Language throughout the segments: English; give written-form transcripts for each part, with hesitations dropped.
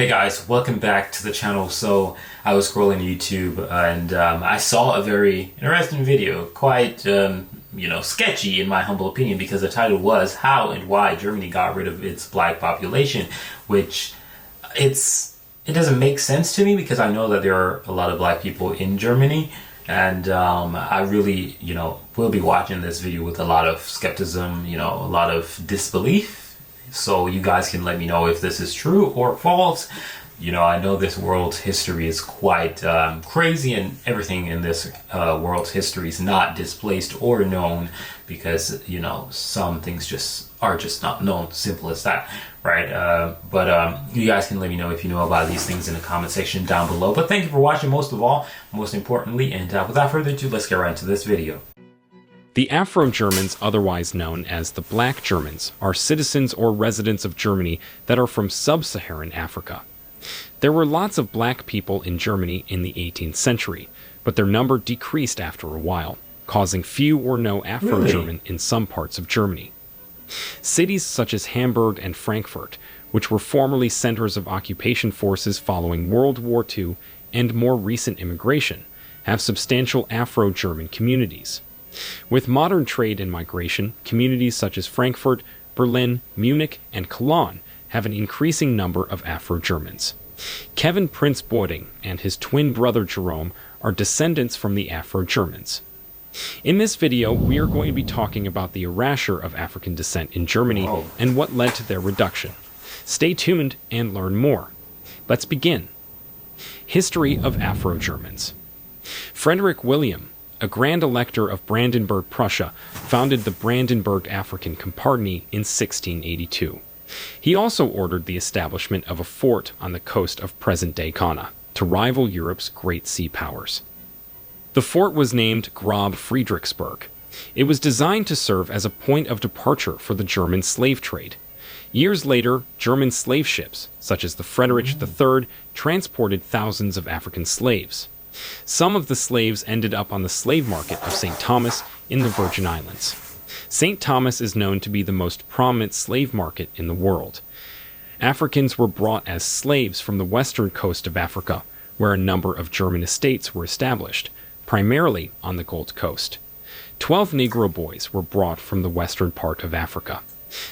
Hey guys, welcome back to the channel. So I was scrolling YouTube and I saw a very interesting video, quite sketchy in my humble opinion, because the title was How and Why Germany Got Rid of Its Black Population, which it doesn't make sense to me because I know that there are a lot of black people in Germany, and I really will be watching this video with a lot of skepticism, a lot of disbelief. So you guys can let me know if this is true or false. I know this world's history is quite crazy, and everything in this world's history is not displaced or known because, some things are just not known. Simple as that, right? But you guys can let me know if you know about these things in the comment section down below. But thank you for watching most importantly, and without further ado, let's get right into this video. The Afro-Germans, otherwise known as the Black Germans, are citizens or residents of Germany that are from sub-Saharan Africa. There were lots of black people in Germany in the 18th century, but their number decreased after a while, causing few or no Afro-German in some parts of Germany. Cities such as Hamburg and Frankfurt, which were formerly centers of occupation forces following World War II and more recent immigration, have substantial Afro-German communities. With modern trade and migration, communities such as Frankfurt, Berlin, Munich, and Cologne have an increasing number of Afro-Germans. Kevin Prince Boyding and his twin brother Jerome are descendants from the Afro-Germans. In this video, we are going to be talking about the erasure of African descent in Germany and what led to their reduction. Stay tuned and learn more. Let's begin. History of Afro-Germans. Frederick William, a Grand Elector of Brandenburg, Prussia, founded the Brandenburg African Company in 1682. He also ordered the establishment of a fort on the coast of present-day Ghana to rival Europe's great sea powers. The fort was named Grob Friedrichsburg. It was designed to serve as a point of departure for the German slave trade. Years later, German slave ships, such as the Friedrich III, transported thousands of African slaves. Some of the slaves ended up on the slave market of St. Thomas in the Virgin Islands. St. Thomas is known to be the most prominent slave market in the world. Africans were brought as slaves from the western coast of Africa, where a number of German estates were established, primarily on the Gold Coast. 12 Negro boys were brought from the western part of Africa.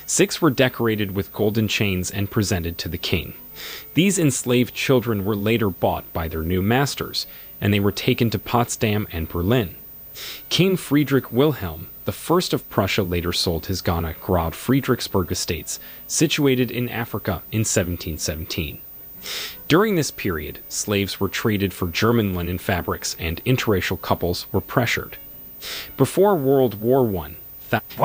6 were decorated with golden chains and presented to the king. These enslaved children were later bought by their new masters, and they were taken to Potsdam and Berlin. King Friedrich Wilhelm I of Prussia later sold his Ghana Grob Friedrichsburg estates, situated in Africa, in 1717. During this period, slaves were traded for German linen fabrics and interracial couples were pressured. Before World War I,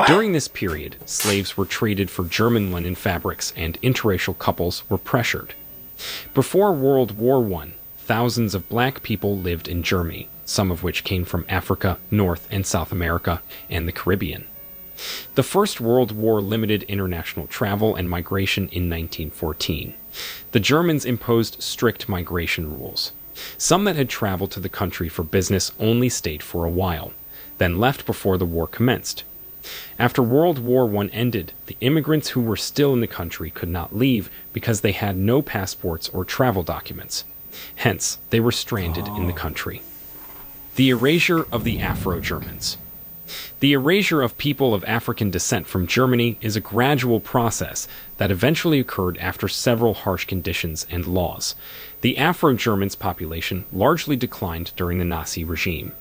during this period, slaves were traded for German linen fabrics and interracial couples were pressured. Before World War I, thousands of black people lived in Germany, some of which came from Africa, North and South America, and the Caribbean. The First World War limited international travel and migration in 1914. The Germans imposed strict migration rules. Some that had traveled to the country for business only stayed for a while, then left before the war commenced. After World War I ended, the immigrants who were still in the country could not leave because they had no passports or travel documents. Hence, they were stranded in the country. The erasure of the Afro-Germans. The erasure of people of African descent from Germany is a gradual process that eventually occurred after several harsh conditions and laws. The Afro-Germans population largely declined during the Nazi regime.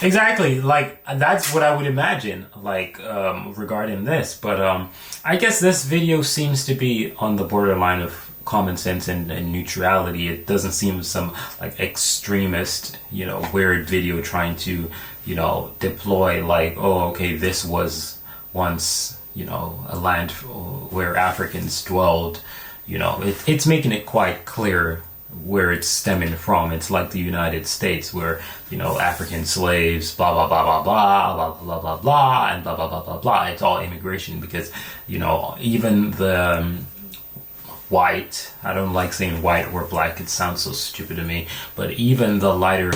Exactly, that's what I would imagine, regarding this. But I guess this video seems to be on the borderline of common sense and neutrality. It doesn't seem some extremist, weird video trying to, deploy this was once, a land where Africans dwelled. It's making it quite clear where it's stemming from. It's like the United States where, African slaves, blah, blah, blah, blah, blah, blah, blah, blah, blah, and blah, blah, blah, blah, blah. It's all immigration because, even the white, I don't like saying white or black, it sounds so stupid to me, but even the lighter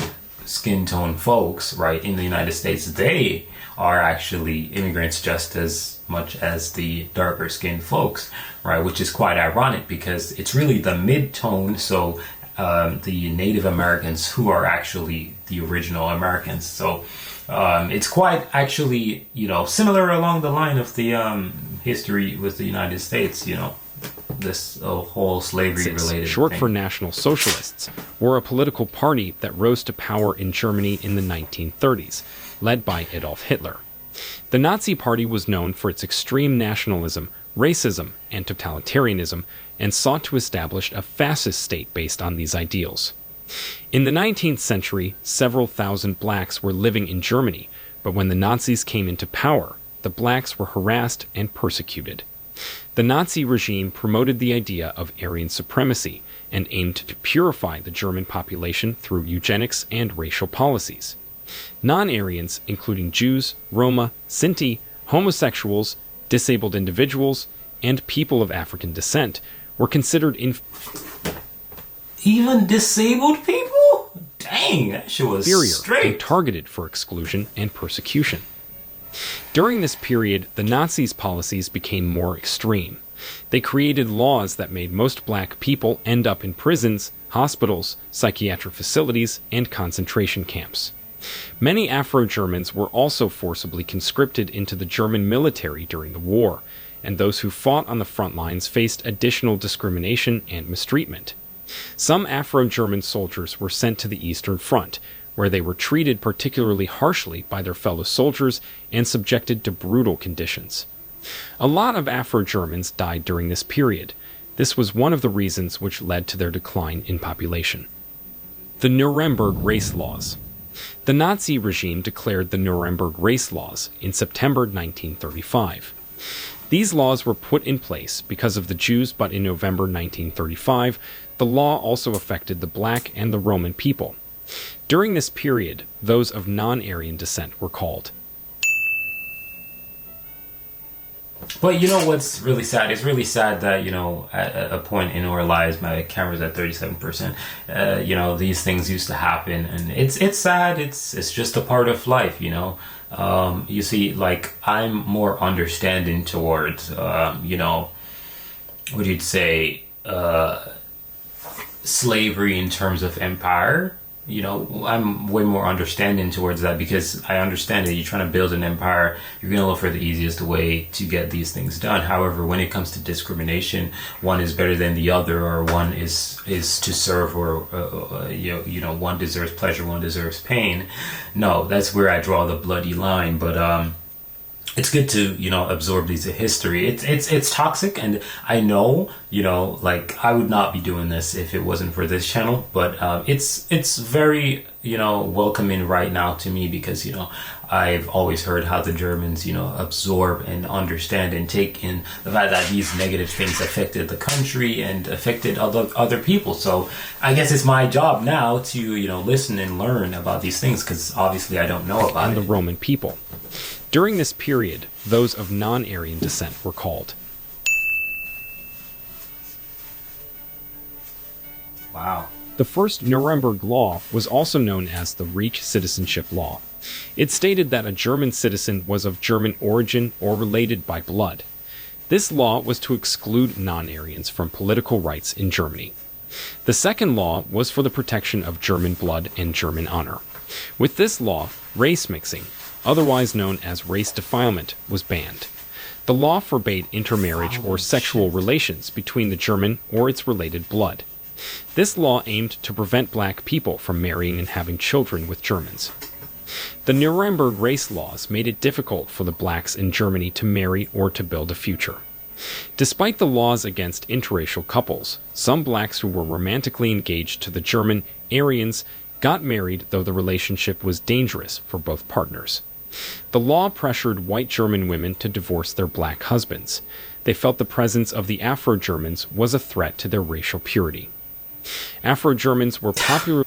skin tone folks, right, in the United States, they are actually immigrants just as much as the darker skinned folks, right? Which is quite ironic because it's really the mid tone, so the Native Americans who are actually the original Americans. So it's quite actually, similar along the line of the history with the United States, this whole slavery related short thing. for National Socialists, were a political party that rose to power in Germany in the 1930s, led by Adolf Hitler. The Nazi Party was known for its extreme nationalism, racism, and totalitarianism, and sought to establish a fascist state based on these ideals. In the 19th century, several thousand blacks were living in Germany, but when the Nazis came into power, the blacks were harassed and persecuted. The Nazi regime promoted the idea of Aryan supremacy and aimed to purify the German population through eugenics and racial policies. Non-Aryans, including Jews, Roma, Sinti, homosexuals, disabled individuals, and people of African descent, were considered even disabled people? Dang, that shit was inferior straight. and targeted for exclusion and persecution. During this period, the Nazis' policies became more extreme. They created laws that made most black people end up in prisons, hospitals, psychiatric facilities, and concentration camps. Many Afro-Germans were also forcibly conscripted into the German military during the war, and those who fought on the front lines faced additional discrimination and mistreatment. Some Afro-German soldiers were sent to the Eastern Front, where they were treated particularly harshly by their fellow soldiers and subjected to brutal conditions. A lot of Afro-Germans died during this period. This was one of the reasons which led to their decline in population. The Nuremberg Race Laws. The Nazi regime declared the Nuremberg Race Laws in September 1935. These laws were put in place because of the Jews, but in November 1935, the law also affected the black and the Roman people. During this period, those of non-Aryan descent were called. But you know what's really sad? It's really sad that, at a point in our lives, my camera's at 37%, these things used to happen. And it's sad. It's just a part of life, You see, like, I'm more understanding towards, what you'd say, slavery in terms of empire. I'm way more understanding towards that because I understand that you're trying to build an empire, you're going to look for the easiest way to get these things done. However, when it comes to discrimination, one is better than the other, or one is to serve, or one deserves pleasure, one deserves pain. No, that's where I draw the bloody line. But it's good to absorb these history. It's toxic, and I know like I would not be doing this if it wasn't for this channel. But it's very welcoming right now to me because I've always heard how the Germans absorb and understand and take in the fact that these negative things affected the country and affected other people. So I guess it's my job now to listen and learn about these things because obviously I don't know about the Roman people. During this period, those of non-Aryan descent were called. Wow. The first Nuremberg Law was also known as the Reich Citizenship Law. It stated that a German citizen was of German origin or related by blood. This law was to exclude non-Aryans from political rights in Germany. The second law was for the protection of German blood and German honor. With this law, race mixing, otherwise known as race defilement, was banned. The law forbade intermarriage or sexual relations between the German or its related blood. This law aimed to prevent black people from marrying and having children with Germans. The Nuremberg race laws made it difficult for the blacks in Germany to marry or to build a future. Despite the laws against interracial couples, some blacks who were romantically engaged to the German Aryans got married, though the relationship was dangerous for both partners. The law pressured white German women to divorce their black husbands. They felt the presence of the Afro-Germans was a threat to their racial purity. Afro-Germans were popular.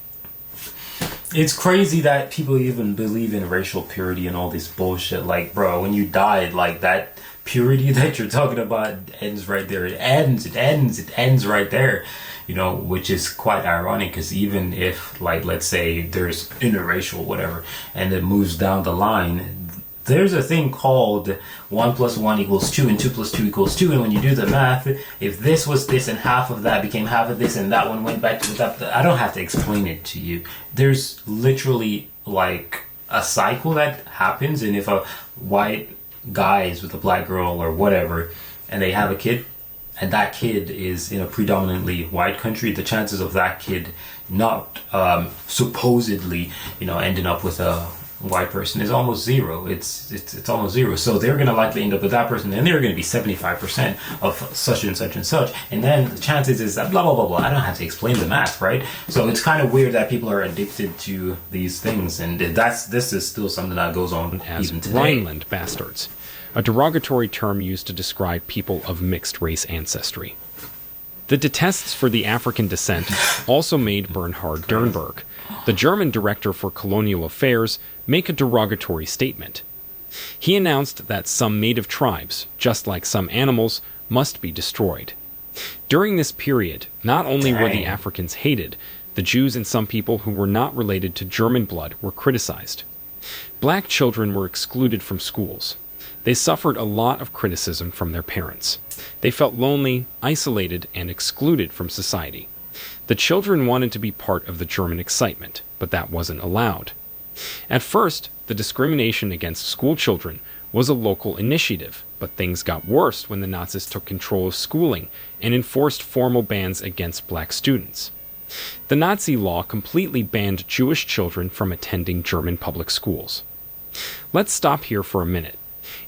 It's crazy that people even believe in racial purity and all this bullshit. Like, bro, when you died, like, that purity that you're talking about ends right there. It ends right there. which is quite ironic because even if, like, let's say there's interracial, whatever, and it moves down the line, there's a thing called 1 + 1 = 2 and 2 + 2 = 2. And when you do the math, if this was this and half of that became half of this and that one went back to that, I don't have to explain it to you. There's literally like a cycle that happens. And if a white guy is with a black girl or whatever, and they have a kid, and that kid is in a predominantly white country, the chances of that kid not supposedly, ending up with a white person is almost zero. It's almost zero. So they're going to likely end up with that person, and they're going to be 75% of such and such and such. And then the chances is that blah, blah, blah, blah. I don't have to explain the math, right? So it's kind of weird that people are addicted to these things. And this is still something that goes on as even today. Rhineland bastards, a derogatory term used to describe people of mixed race ancestry. The detests for the African descent also made Bernhard Dernberg, the German director for colonial affairs, make a derogatory statement. He announced that some native tribes, just like some animals, must be destroyed. During this period, not only were the Africans hated, the Jews and some people who were not related to German blood were criticized. Black children were excluded from schools. They suffered a lot of criticism from their parents. They felt lonely, isolated, and excluded from society. The children wanted to be part of the German excitement, but that wasn't allowed. At first, the discrimination against school children was a local initiative, but things got worse when the Nazis took control of schooling and enforced formal bans against black students. The Nazi law completely banned Jewish children from attending German public schools. Let's stop here for a minute.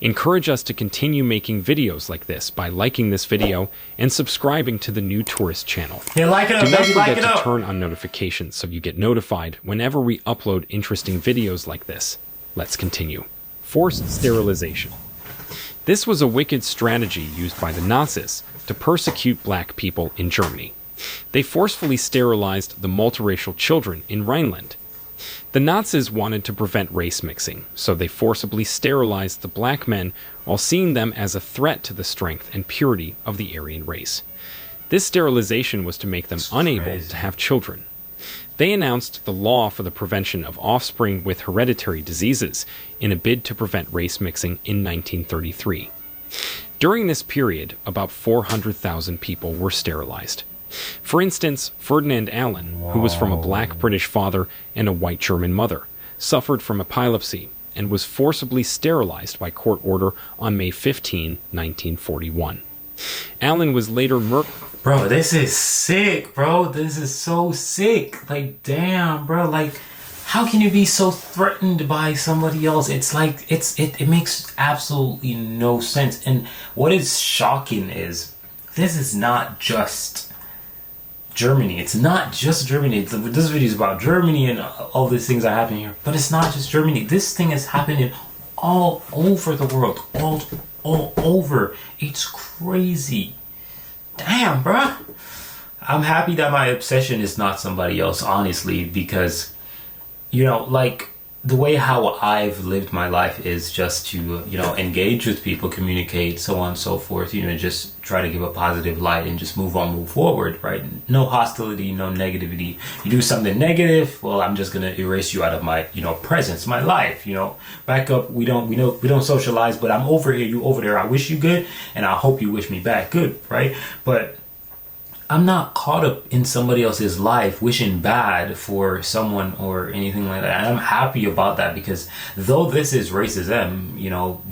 Encourage us to continue making videos like this by liking this video and subscribing to the New Tourist channel. Yeah, like it up, Do not baby, forget like it to up. turn on notifications so you get notified whenever we upload interesting videos like this. Let's continue. Forced sterilization. This was a wicked strategy used by the Nazis to persecute black people in Germany. They forcefully sterilized the multiracial children in Rhineland. The Nazis wanted to prevent race mixing, so they forcibly sterilized the black men while seeing them as a threat to the strength and purity of the Aryan race. This sterilization was to make them unable to have children. They announced the law for the prevention of offspring with hereditary diseases in a bid to prevent race mixing in 1933. During this period, about 400,000 people were sterilized. For instance, Ferdinand Allen, who was from a black British father and a white German mother, suffered from epilepsy and was forcibly sterilized by court order on May 15, 1941. Allen was later murdered. Bro, this is sick, bro. This is so sick. Like, damn, bro. Like, how can you be so threatened by somebody else? It's like, it makes absolutely no sense. And what is shocking is, this is not just Germany. It's not just Germany. This video is about Germany and all these things that happen here. But it's not just Germany. This thing is happening all over the world. All over. It's crazy. Damn, bruh. I'm happy that my obsession is not somebody else, honestly, because, like, the way how I've lived my life is just to, engage with people, communicate, so on and so forth, just try to give a positive light and just move on, move forward, right? No hostility, no negativity. You do something negative, well, I'm just going to erase you out of my, presence, my life, back up. We don't socialize, but I'm over here, you over there. I wish you good, and I hope you wish me back good, right? But I'm not caught up in somebody else's life wishing bad for someone or anything like that. And I'm happy about that, because though this is racism,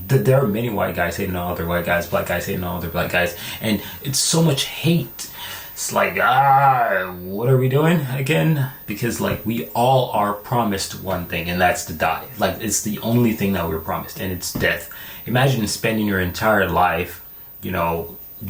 there are many white guys hating on other white guys, black guys hating on other black guys, and it's so much hate. It's like, what are we doing again? Because, like, we all are promised one thing, and that's to die. Like, it's the only thing that we're promised, and it's death. Imagine spending your entire life,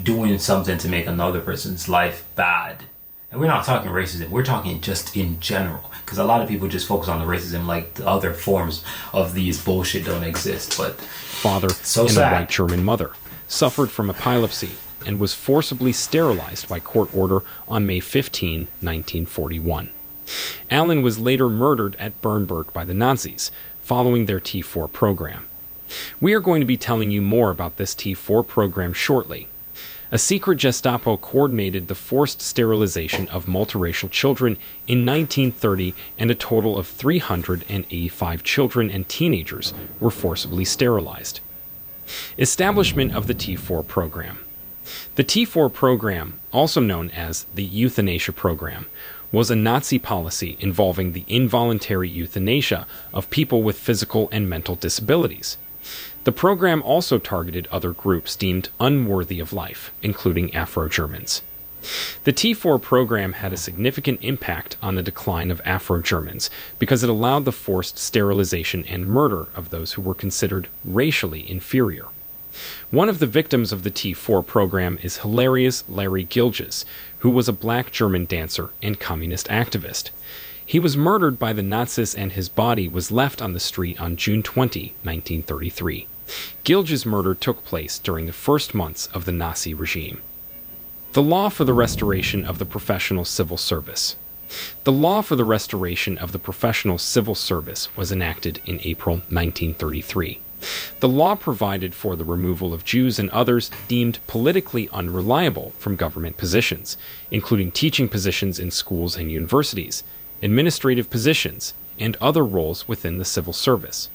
doing something to make another person's life bad. And we're not talking racism, we're talking just in general, because a lot of people just focus on the racism, like the other forms of these bullshit don't exist. But father so and sad. a white German mother, suffered from epilepsy and was forcibly sterilized by court order on May 15, 1941. Allen was later murdered at Bernburg by the Nazis, following their T4 program. We are going to be telling you more about this T4 program shortly. A secret Gestapo coordinated the forced sterilization of multiracial children in 1930, and a total of 385 children and teenagers were forcibly sterilized. Establishment of the T4 program. The T4 program, also known as the Euthanasia Program, was a Nazi policy involving the involuntary euthanasia of people with physical and mental disabilities. The program also targeted other groups deemed unworthy of life, including Afro-Germans. The T4 program had a significant impact on the decline of Afro-Germans because it allowed the forced sterilization and murder of those who were considered racially inferior. One of the victims of the T4 program is Hilarius Larry Gilges, who was a black German dancer and communist activist. He was murdered by the Nazis, and his body was left on the street on June 20, 1933. Gilges' murder took place during the first months of the Nazi regime. The Law for the Restoration of the Professional Civil Service. The Law for the Restoration of the Professional Civil Service was enacted in April 1933. The law provided for the removal of Jews and others deemed politically unreliable from government positions, including teaching positions in schools and universities, administrative positions, and other roles within the civil service.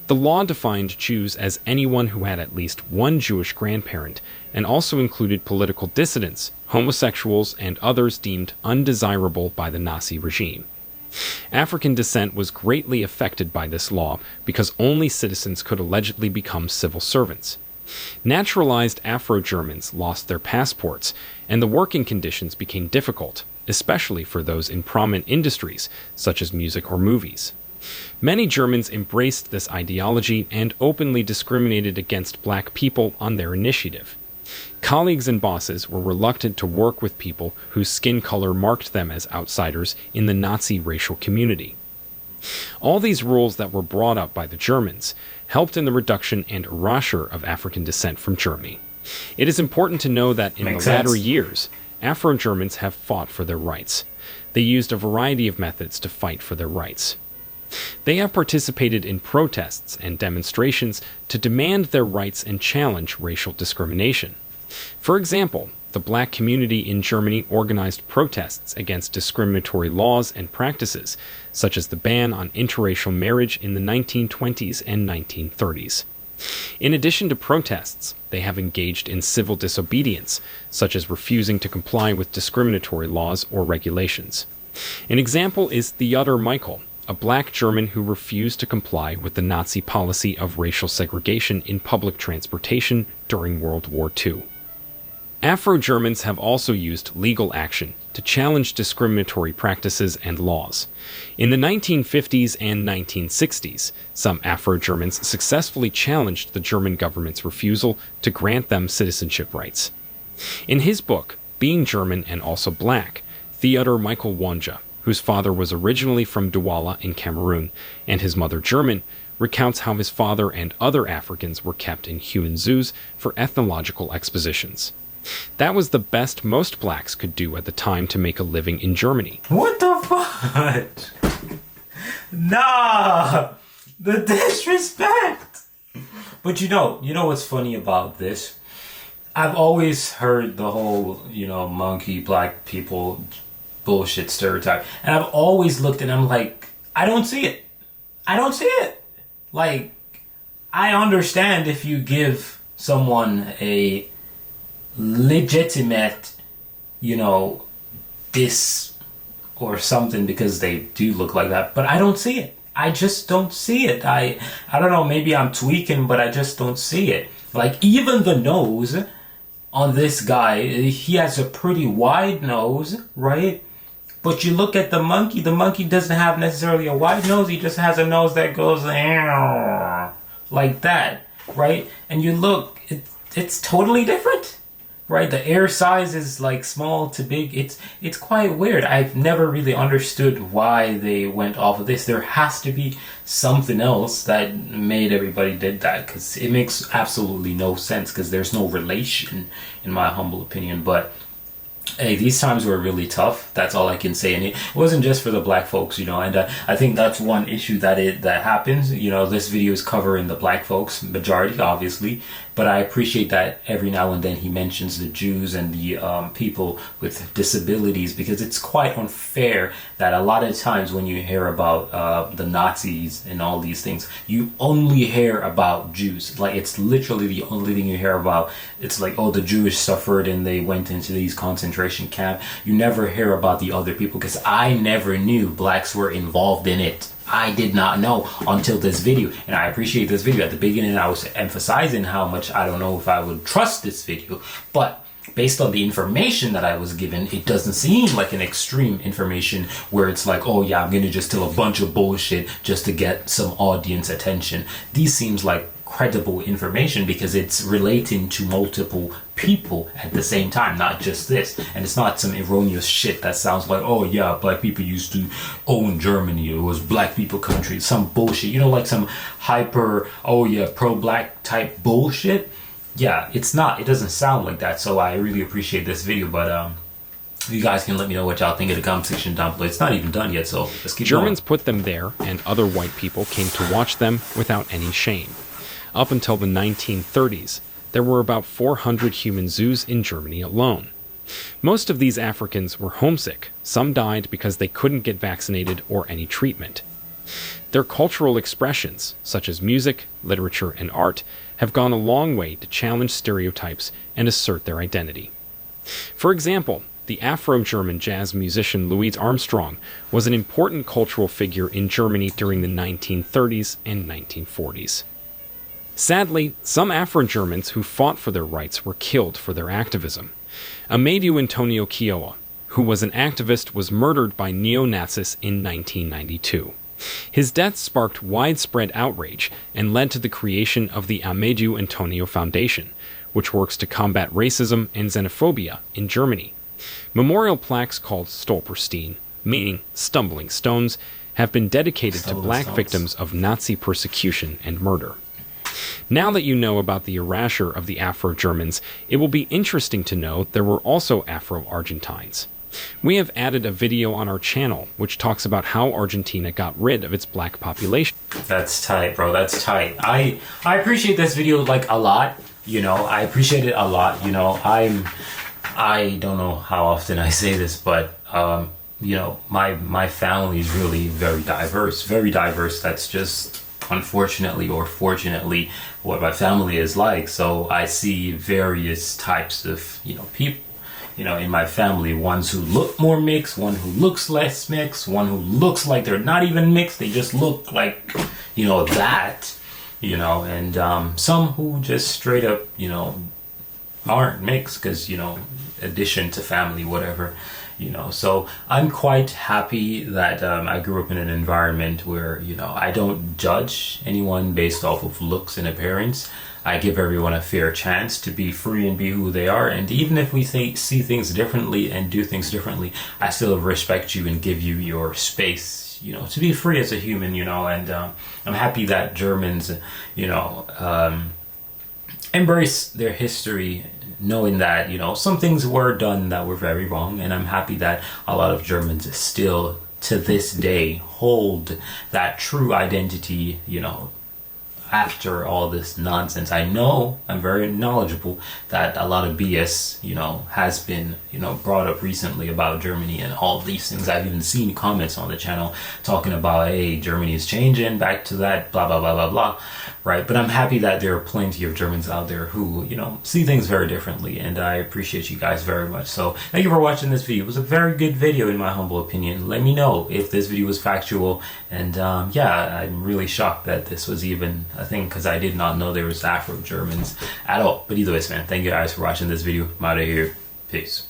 The law defined Jews as anyone who had at least one Jewish grandparent, and also included political dissidents, homosexuals, and others deemed undesirable by the Nazi regime. African descent was greatly affected by this law because only citizens could allegedly become civil servants. Naturalized Afro-Germans lost their passports, and the working conditions became difficult, especially for those in prominent industries such as music or movies. Many Germans embraced this ideology and openly discriminated against black people on their initiative. Colleagues and bosses were reluctant to work with people whose skin color marked them as outsiders in the Nazi racial community. All these rules that were brought up by the Germans helped in the reduction and erasure of African descent from Germany. It is important to know that in the latter years, Afro-Germans have fought for their rights. They used a variety of methods to fight for their rights. They have participated in protests and demonstrations to demand their rights and challenge racial discrimination. For example, the black community in Germany organized protests against discriminatory laws and practices, such as the ban on interracial marriage in the 1920s and 1930s. In addition to protests, they have engaged in civil disobedience, such as refusing to comply with discriminatory laws or regulations. An example is Theodor Michael, a black German who refused to comply with the Nazi policy of racial segregation in public transportation during World War II. Afro-Germans have also used legal action to challenge discriminatory practices and laws. In the 1950s and 1960s, some Afro-Germans successfully challenged the German government's refusal to grant them citizenship rights. In his book, Being German and Also Black, Theodor Michael Wonja, whose father was originally from Douala in Cameroon and his mother German, recounts how his father and other Africans were kept in human zoos for ethnological expositions. That was the best most blacks could do at the time to make a living in Germany. What the fuck? Nah! The disrespect! But you know what's funny about this? I've always heard the whole, monkey, black people bullshit stereotype. And I've always looked and I'm like, I don't see it. I don't see it. Like, I understand if you give someone a legitimate, this or something because they do look like that. But I don't see it. I just don't see it. I don't know, maybe I'm tweaking, but I just don't see it. Like, even the nose on this guy, he has a pretty wide nose, right? But you look at the monkey doesn't have necessarily a wide nose, he just has a nose that goes like that, right? And you look, it's totally different, right? The ear size is like small to big. It's quite weird. I've never really understood why they went off of this. There has to be something else that made everybody did that, because it makes absolutely no sense, because there's no relation, in my humble opinion. But hey, these times were really tough. That's all I can say. And it wasn't just for the black folks, and I think that's one issue that happens. This video is covering the black folks, majority, obviously. but I appreciate that every now and then he mentions the Jews and the people with disabilities, because it's quite unfair that a lot of times when you hear about the Nazis and all these things, you only hear about Jews. Like, it's literally the only thing you hear about. It's like, oh, the Jewish suffered and they went into these concentration camps. You never hear about the other people, because I never knew blacks were involved in it. I did not know until this video, and I appreciate this video. At the beginning, I was emphasizing how much I don't know if I would trust this video, but based on the information that I was given, it doesn't seem like an extreme information where it's like, oh yeah, I'm gonna just tell a bunch of bullshit just to get some audience attention. These seems like credible information because it's relating to multiple people at the same time, not just this. And it's not some erroneous shit that sounds like, oh yeah, black people used to own Germany, it was black people country, some bullshit, you know, like some hyper, oh yeah, pro-black type bullshit. Yeah, it's not, it doesn't sound like that. So I really appreciate this video, but you guys can let me know what y'all think in the comment section down below. It's not even done yet, so let's keep Germans going. put them there, and other white people came to watch them without any shame. Up until the 1930s, there were about 400 human zoos in Germany alone. Most of these Africans were homesick. Some died because they couldn't get vaccinated or any treatment. Their cultural expressions, such as music, literature, and art, have gone a long way to challenge stereotypes and assert their identity. For example, the Afro-German jazz musician Louis Armstrong was an important cultural figure in Germany during the 1930s and 1940s. Sadly, some Afro-Germans who fought for their rights were killed for their activism. Amadeu Antonio Quioa, who was an activist, was murdered by neo-Nazis in 1992. His death sparked widespread outrage and led to the creation of the Amadeu Antonio Foundation, which works to combat racism and xenophobia in Germany. Memorial plaques called Stolperstein, meaning stumbling stones, have been dedicated to black victims of Nazi persecution and murder. Now that you know about the erasure of the Afro-Germans, it will be interesting to know there were also Afro-Argentines. We have added a video on our channel which talks about how Argentina got rid of its black population. That's tight, bro. That's tight. I appreciate this video like a lot. You know, I appreciate it a lot. You know, I don't know how often I say this, but you know, my family is really very diverse. Very diverse. That's just unfortunately or fortunately what my family is like. So I see various types of, you know, people, you know, in my family. Ones who look more mixed, one who looks less mixed, one who looks like they're not even mixed, they just look like, you know, that, you know, and some who just straight up, you know, aren't mixed because, you know, addition to family, whatever. You know, so I'm quite happy that I grew up in an environment where, you know, I don't judge anyone based off of looks and appearance. I give everyone a fair chance to be free and be who they are. And even if we see things differently and do things differently, I still respect you and give you your space, you know, to be free as a human, you know. And I'm happy that Germans, you know, embrace their history, knowing that, you know, some things were done that were very wrong. And I'm happy that a lot of Germans still to this day hold that true identity, you know, after all this nonsense. I know, I'm very knowledgeable that a lot of BS, you know, has been, you know, brought up recently about Germany and all these things. I've even seen comments on the channel talking about, hey, Germany is changing back to that, blah, blah, blah, blah, blah, right? But I'm happy that there are plenty of Germans out there who, you know, see things very differently, and I appreciate you guys very much. So thank you for watching this video. It was a very good video in my humble opinion. Let me know if this video was factual, and yeah, I'm really shocked that this was even a thing, because I did not know there was Afro-Germans at all. But either way, man, thank you guys for watching this video. I'm out of here. Peace.